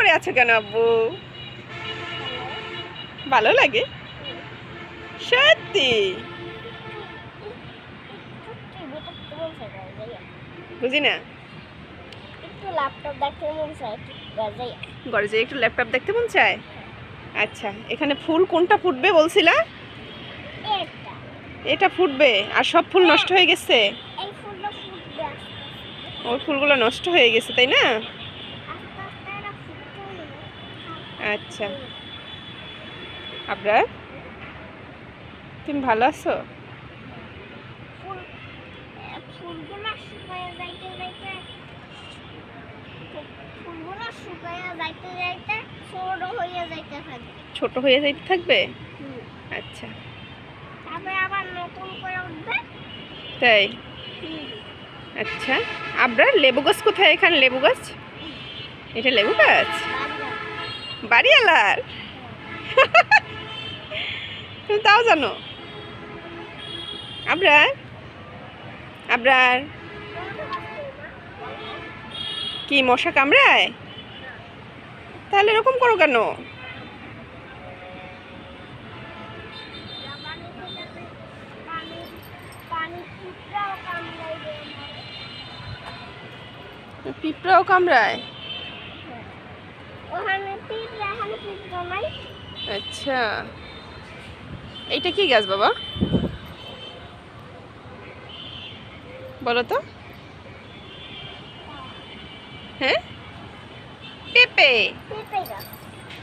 পরে আছো কেন আব্বু? ভালো লাগে সত্যি? বুঝি না। ঘরে যেয়ে একটু ল্যাপটপ দেখতে মন চায়। আচ্ছা, এখানে ফুল কোনটা ফুটবে বলছিলা? এটা ফুটবে আর সব ফুল নষ্ট হয়ে গেছে। ওই ফুলগুলো নষ্ট হয়ে গেছে তাই না? আচ্ছা, আবরার তুমি ভালো আছো? ছোট হয়ে যাইতে থাকবে। আচ্ছা, তাই? আচ্ছা, আবরার লেবু গাছ কোথায়? এখানে লেবু গাছ? এটা লেবু গাছ বাড়িওয়ালার? তুমি তাও জানো? আবরার, আবরার কি মশা কামড়ায়? তাহলে এরকম করো কেন? পিঁপড়াও কামড়ায়? আচ্ছা, এইটা কি গাছ বাবা বলো তো? হ্যাঁ, পেঁপে।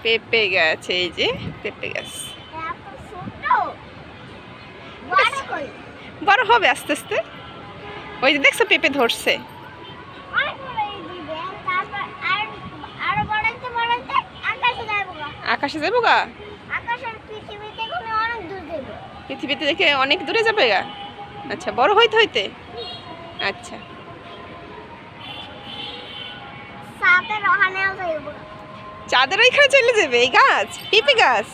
পেঁপে গাছ, এই যে পেঁপে গাছ। বড় হবে আস্তে আস্তে। ওই যে দেখছো পেঁপে ধরছে। আকাশে যাবো গা? পৃথিবীতে দেখে অনেক দূরে যাবে গা? আচ্ছা, বড় হইতে হইতে। আচ্ছা, চাঁদের ওইখানে চলে যাবে এই গাছ, পেঁপে গাছ?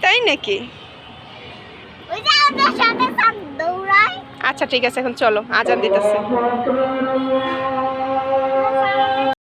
তাই নাকি? আচ্ছা ঠিক আছে, এখন চলো, আজান দিতেছে।